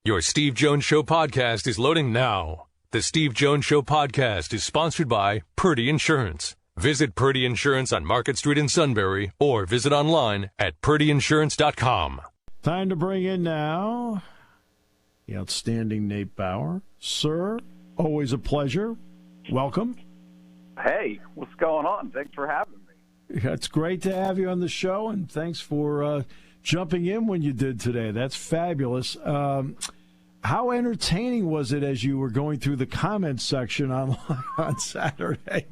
Your Steve Jones Show podcast is loading now. The Steve Jones Show podcast is sponsored by Purdy Insurance. Visit Purdy Insurance on Market Street in Sunbury or visit online at purdyinsurance.com. Time to bring in now the outstanding Nate Buaer. Sir, always a pleasure. Welcome. Hey, what's going on? Thanks for having me. It's great to have you on the show, and thanks for jumping in when you did today. That's fabulous. How entertaining was it as you were going through the comments section on Saturday?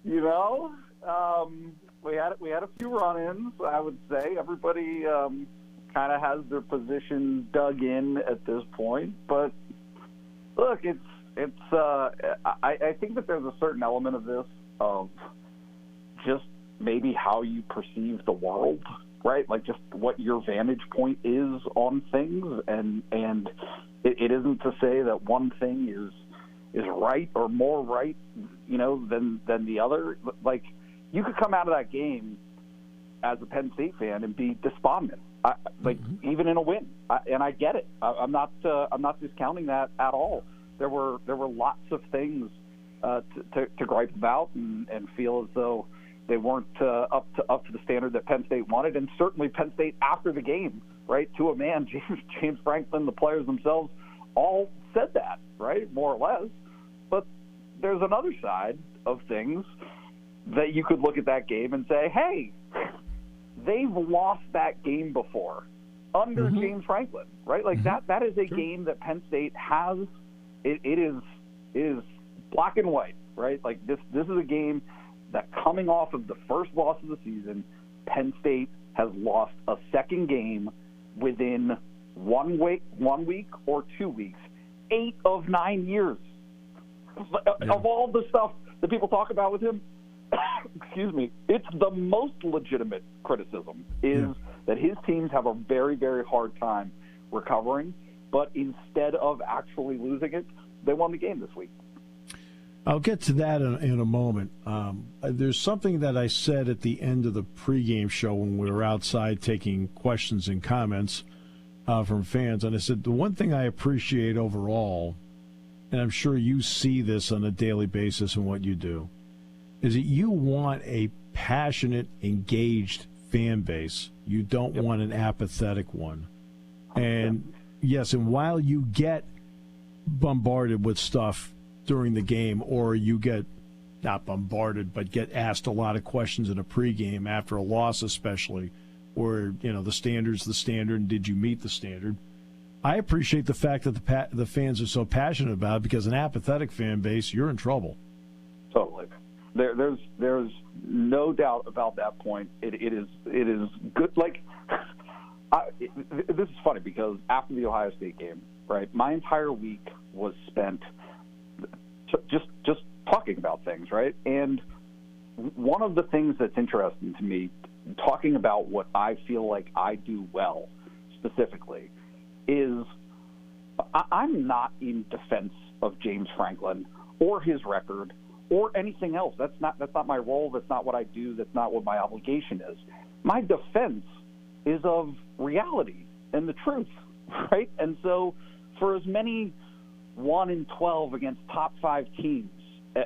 We had a few run-ins, I would say. Everybody kind of has their position dug in at this point. But, look, I think that there's a certain element of this of just maybe how you perceive the world, right? Like just what your vantage point is on things, and it isn't to say that one thing is right or more right, than the other. Like you could come out of that game as a Penn State fan and be despondent, even in a win, and I get it. I'm not discounting that at all. There were lots of things to gripe about and feel as though they weren't up to the standard that Penn State wanted, and certainly Penn State after the game, right, to a man, James Franklin, the players themselves, all said that, right, more or less. But there's another side of things that you could look at that game and say, hey, they've lost that game before under James Franklin, right? Like that is a game that Penn State has. It is black and white, right? Like this is a game that coming off of the first loss of the season, Penn State has lost a second game within 1 week or 2 weeks, 8 of 9 years. Yeah. Of all the stuff that people talk about with him, excuse me, it's the most legitimate criticism is that his teams have a very, very hard time recovering, but instead of actually losing it, they won the game this week. I'll get to that in a moment. There's something that I said at the end of the pregame show when we were outside taking questions and comments from fans, and I said the one thing I appreciate overall, and I'm sure you see this on a daily basis in what you do, is that you want a passionate, engaged fan base. You don't want an apathetic one. And, yes, and while you get bombarded with stuff during the game, or you get not bombarded but get asked a lot of questions in a pregame after a loss especially, or the standard's the standard and did you meet the standard, I appreciate the fact that the fans are so passionate about it, because an apathetic fan base, you're in trouble. Totally. There's no doubt about that point. It is good. Like this is funny because after the Ohio State game, right, my entire week was spent just talking about things, right? And one of the things that's interesting to me, talking about what I feel like I do well specifically, is I'm not in defense of James Franklin or his record or anything else. That's not my role. That's not what I do. That's not what my obligation is. My defense is of reality and the truth, right? And so for as many 1-12 against top 5 teams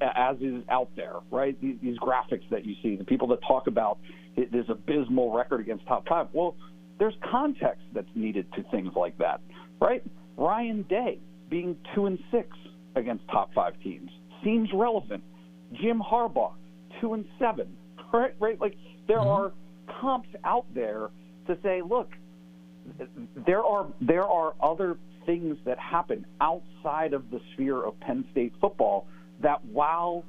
as is out there, right? These graphics that you see, the people that talk about this abysmal record against top 5. Well, there's context that's needed to things like that, right? Ryan Day being 2-6 against top 5 teams seems relevant. Jim Harbaugh 2-7, right? Like there are comps out there to say, look, there are other things that happen outside of the sphere of Penn State football that, while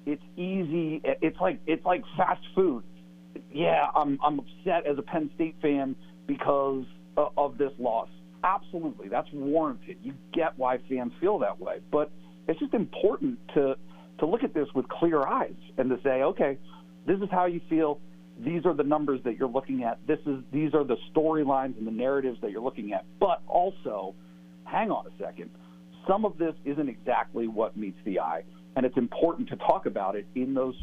it's easy, it's like fast food. Yeah, I'm upset as a Penn State fan because of this loss. Absolutely, that's warranted. You get why fans feel that way, but it's just important to look at this with clear eyes and to say, okay, this is how you feel. These are the numbers that you're looking at. These are the storylines and the narratives that you're looking at. But also, hang on a second. Some of this isn't exactly what meets the eye, and it's important to talk about it in those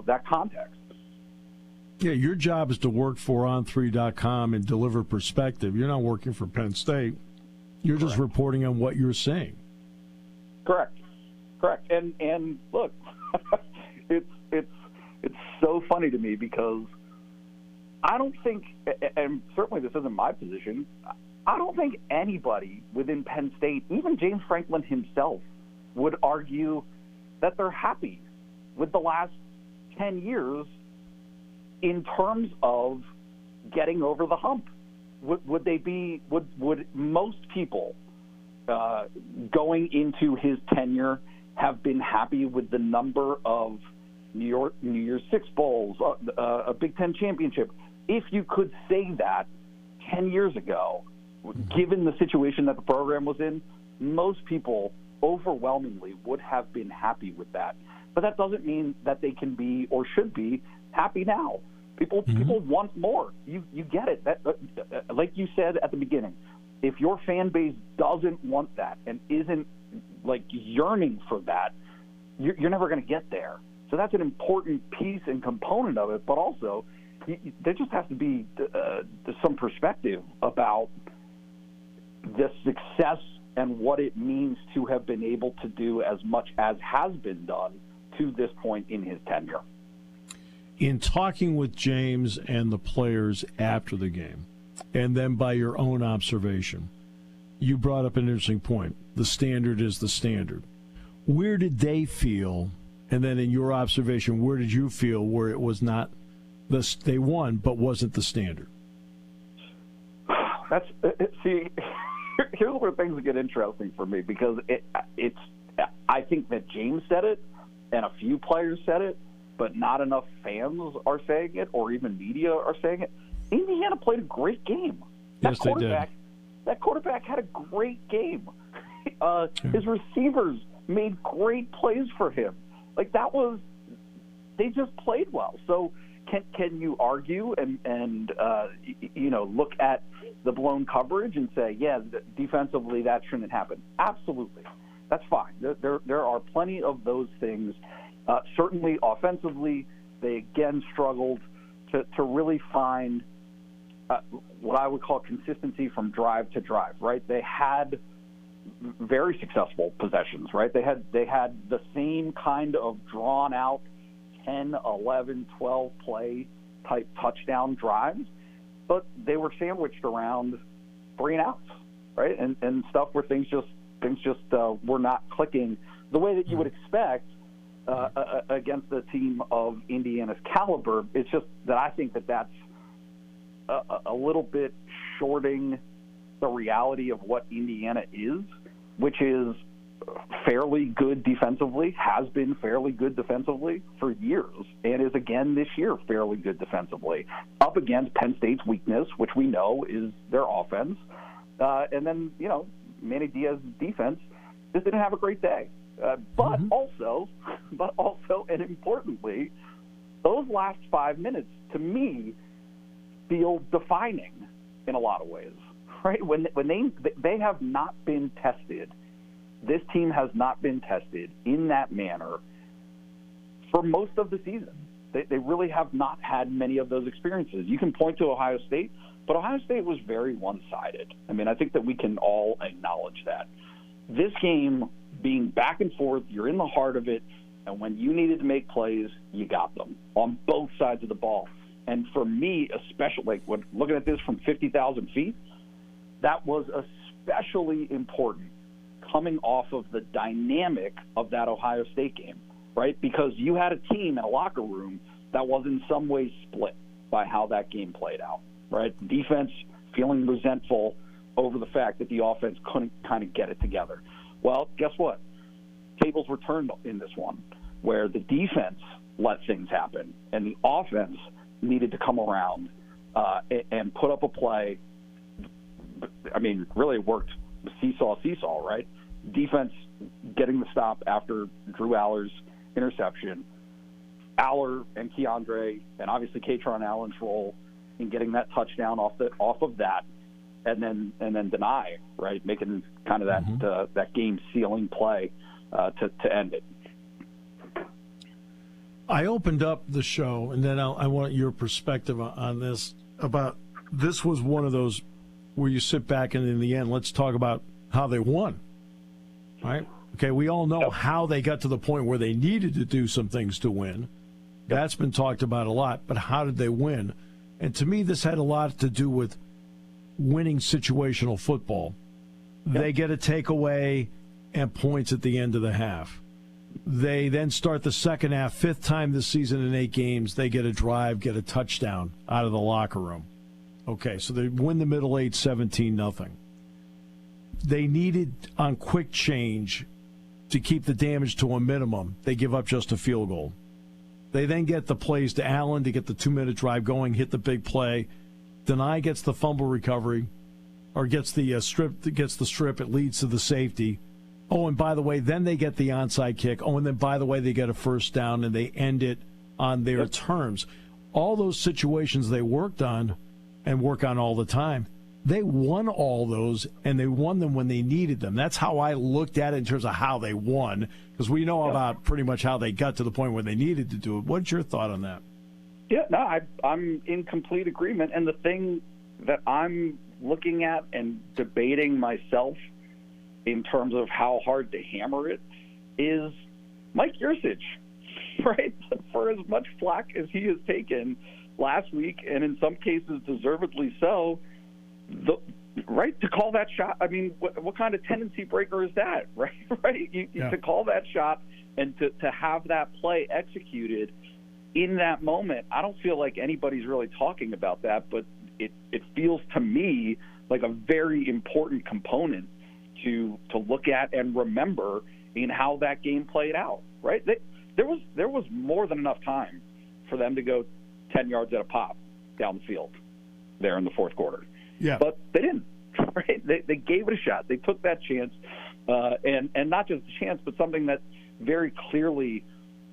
that context. Yeah, your job is to work for On3.com and deliver perspective. You're not working for Penn State. You're just reporting on what you're seeing. Correct. And look, it's so funny to me because I don't think, and certainly this isn't my position, I don't think anybody within Penn State, even James Franklin himself, would argue that they're happy with the last 10 years in terms of getting over the hump. Would they be? Would most people going into his tenure have been happy with the number of New Year's Six bowls, a Big Ten championship? If you could say that 10 years ago, given the situation that the program was in, most people overwhelmingly would have been happy with that. But that doesn't mean that they can be or should be happy now. People want more. You get it. That, like you said at the beginning, if your fan base doesn't want that and isn't like yearning for that, you're never going to get there. So that's an important piece and component of it. But also, there just has to be some perspective about the success and what it means to have been able to do as much as has been done to this point in his tenure. In talking with James and the players after the game, and then by your own observation, you brought up an interesting point. The standard is the standard. Where did they feel, and then in your observation, where did you feel where it was not, they won, but wasn't the standard? See, here's where things get interesting for me, because it's. I think that James said it, and a few players said it, but not enough fans are saying it, or even media are saying it. Indiana played a great game. Yes, they did. That quarterback had a great game. His receivers made great plays for him. Like, they just played well. So can you argue and look at the blown coverage and say, yeah, defensively that shouldn't happen? Absolutely. That's fine. There are plenty of those things. Certainly offensively, they again struggled to really find what I would call consistency from drive to drive, right? They had very successful possessions, right? They had the same kind of drawn-out 10, 11, 12 play type touchdown drives, but they were sandwiched around 3 and outs, right? And stuff where things just were not clicking the way that you would expect against a team of Indiana's caliber. It's just that I think that's a little bit shorting the reality of what Indiana is, which is fairly good defensively, has been fairly good defensively for years, and is again this year fairly good defensively, up against Penn State's weakness, which we know is their offense. And then, Manny Diaz's defense just didn't have a great day. But also, and importantly, those last 5 minutes, to me, feel defining in a lot of ways, right? When they have not been tested, this team has not been tested in that manner for most of the season. They really have not had many of those experiences. You can point to Ohio State, but Ohio State was very one-sided. I mean, I think that we can all acknowledge that. This game, being back and forth, you're in the heart of it, and when you needed to make plays, you got them on both sides of the ball. And for me, especially, looking at this from 50,000 feet, that was especially important coming off of the dynamic of that Ohio State game, right? Because you had a team in a locker room that was in some ways split by how that game played out, right? Defense feeling resentful over the fact that the offense couldn't kind of get it together. Well, guess what? Tables were turned in this one, where the defense let things happen, and the offense needed to come around and put up a play. I mean, really worked seesaw, right? Defense getting the stop after Drew Aller's interception. Aller and Keandre, and obviously Katron Allen's role in getting that touchdown off of that, and then deny, right, making kind of that game sealing play to end it. I opened up the show, and then I want your perspective on this. About this was one of those where you sit back and in the end, let's talk about how they won. Right? Okay, we all know how they got to the point where they needed to do some things to win. That's been talked about a lot, but how did they win? And to me, this had a lot to do with winning situational football. They get a takeaway and points at the end of the half. They then start the second half, fifth time this season in 8 games, they get a drive, get a touchdown out of the locker room. Okay, so they win the middle 8, 17-0. They needed, on quick change, to keep the damage to a minimum. They give up just a field goal. They then get the plays to Allen to get the 2-minute drive going, hit the big play. Deny gets the fumble recovery, or gets the strip. It leads to the safety. Oh, and by the way, then they get the onside kick. Oh, and then by the way, they get a first down, and they end it on their terms. All those situations they worked on and work on all the time, they won all those, and they won them when they needed them. That's how I looked at it in terms of how they won, because we know about pretty much how they got to the point where they needed to do it. What's your thought on that? Yeah, no, I'm in complete agreement. And the thing that I'm looking at and debating myself in terms of how hard to hammer it is Mike Yurcich, right? For as much flack as he has taken last week, and in some cases deservedly so, right, to call that shot, I mean, what kind of tendency breaker is that, right? To call that shot and to have that play executed in that moment, I don't feel like anybody's really talking about that, but it feels to me like a very important component to look at and remember in how that game played out, right? There was more than enough time for them to go 10 yards at a pop down the field there in the fourth quarter. Yeah. But they didn't, right? They gave it a shot. They took that chance, and not just a chance, but something that very clearly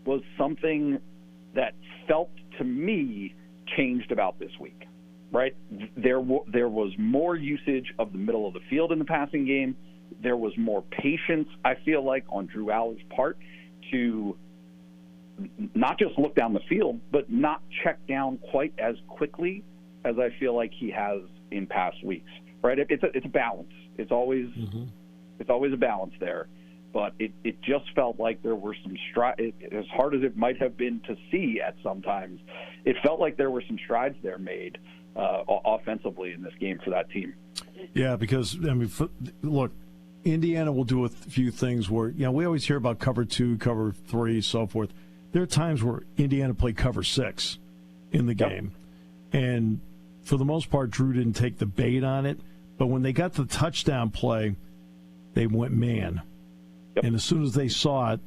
was something that felt to me changed about this week, right? There was more usage of the middle of the field in the passing game. There was more patience, I feel like, on Drew Aller's part to not just look down the field, but not check down quite as quickly as I feel like he has in past weeks, right? It's a balance. It's always a balance there. But it just felt like there were some strides, as hard as it might have been to see at sometimes, it felt like there were some strides there made offensively in this game for that team. Yeah, because, I mean, look, Indiana will do a few things where, we always hear about cover 2, cover 3, so forth. There are times where Indiana played cover 6 in the game. And for the most part, Drew didn't take the bait on it. But when they got the touchdown play, they went man. And as soon as they saw it,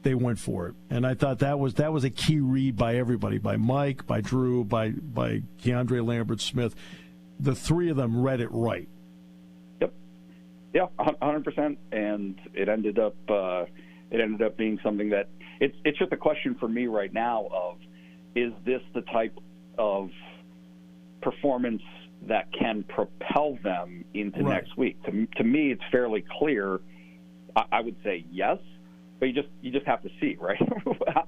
they went for it. And I thought that was a key read by everybody, by Mike, by Drew, by Keandre Lambert-Smith. The three of them read it right. Yep. Yeah, 100%. And it ended up being something that it's just a question for me right now of, is this the type of performance that can propel them into next week? To me, it's fairly clear. I would say yes, but you just have to see, right?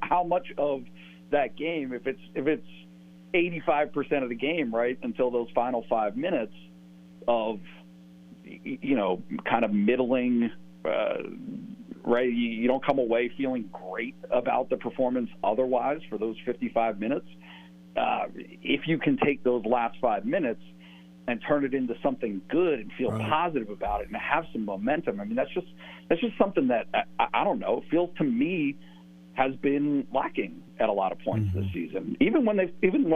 How much of that game, if it's 85% of the game, right, until those final 5 minutes of kind of middling, right? You don't come away feeling great about the performance otherwise for those 55 minutes. If you can take those last 5 minutes and turn it into something good and feel positive about it and have some momentum, I mean, that's just something that I don't know, feels to me has been lacking at a lot of points this season. Even when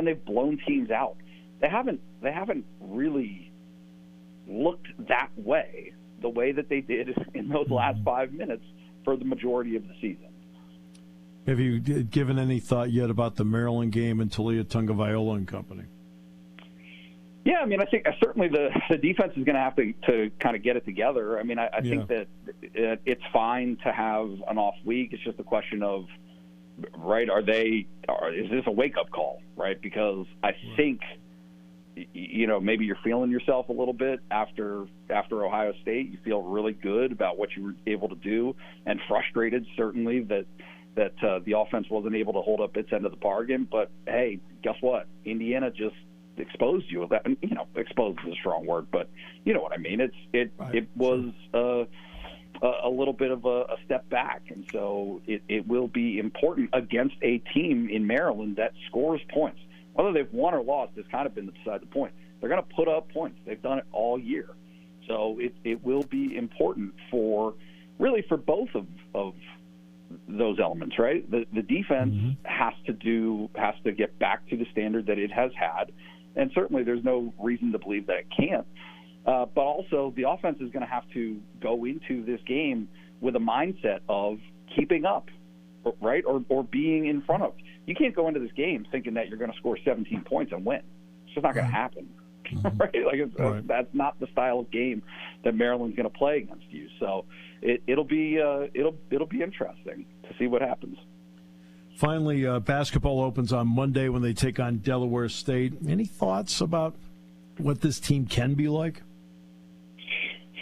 they've blown teams out, they haven't really looked that way, the way that they did in those last 5 minutes for the majority of the season. Have you given any thought yet about the Maryland game and Talia Tagovailoa and company? Yeah, I mean, I think certainly the defense is going to have to kind of get it together. I mean, I think that it's fine to have an off week. It's just a question of, right, is this a wake-up call, right? Because I think, maybe you're feeling yourself a little bit after Ohio State. You feel really good about what you were able to do and frustrated, certainly, that that the offense wasn't able to hold up its end of the bargain. But hey, guess what? Indiana just exposed you. That, exposed is a strong word, but you know what I mean. It was a little bit of a step back, and so it will be important against a team in Maryland that scores points. Whether they've won or lost has kind of been beside the point. They're going to put up points. They've done it all year. So it will be important for both of those elements, right? The defense has to get back to the standard that it has had, and certainly there's no reason to believe that it can't. But also the offense is going to have to go into this game with a mindset of keeping up, right, or being in front of. You can't go into this game thinking that you're going to score 17 points and win. It's just not going to happen. Right? That's not the style of game that Maryland's going to play against you. So it'll be interesting to see what happens. Finally, basketball opens on Monday when they take on Delaware State. Any thoughts about what this team can be like?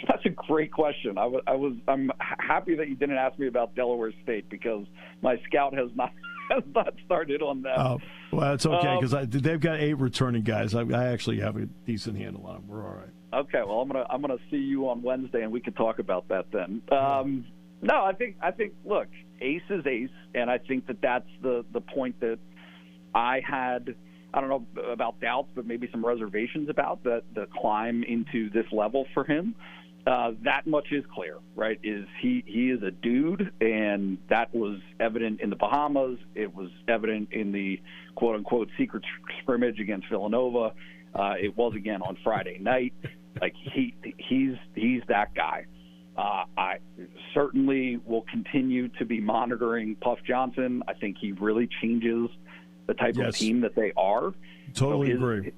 That's a great question. I'm happy that you didn't ask me about Delaware State because my scout has not started on that. Oh, well, it's okay because they've got 8 returning guys. I actually have a decent handle on them. We're all right. Okay, well, I'm gonna see you on Wednesday and we can talk about that then. No, I think look, ace is ace, and I think that's the point that I had. I don't know about doubts, but maybe some reservations about the climb into this level for him. That much is clear, right? He is a dude, and that was evident in the Bahamas. It was evident in the quote-unquote secret scrimmage against Villanova. It was again on Friday night. Like he's that guy. I certainly will continue to be monitoring Puff Johnson. I think he really changes the type of team that they are. Totally agree.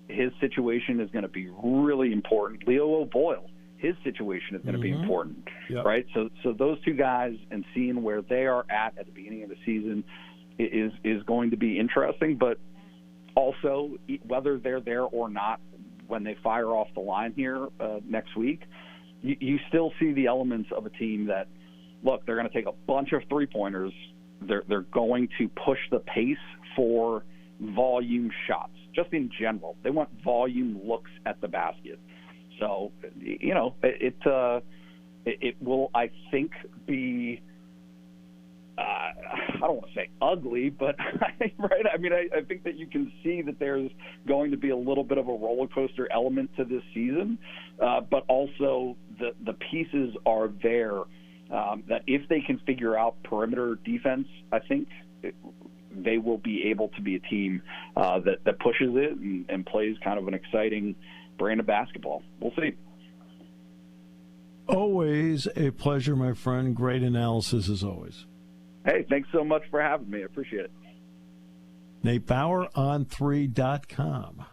His situation is going to be really important. Leo O'Boyle, his situation is going to be important, right? So those two guys and seeing where they are at the beginning of the season is going to be interesting. But also, whether they're there or not when they fire off the line here next week, you still see the elements of a team that, look, they're going to take a bunch of three-pointers. They're going to push the pace for volume shots, just in general. They want volume looks at the basket. So, it will, I think, be, I don't want to say ugly, but, right? I mean, I think that you can see that there's going to be a little bit of a roller coaster element to this season, but also the pieces are there that if they can figure out perimeter defense, I think they will be able to be a team that pushes it and plays kind of an exciting brand of basketball. We'll see. Always a pleasure, my friend. Great analysis as always. Hey, thanks so much for having me. I appreciate it. Nate Buaer on 3.com.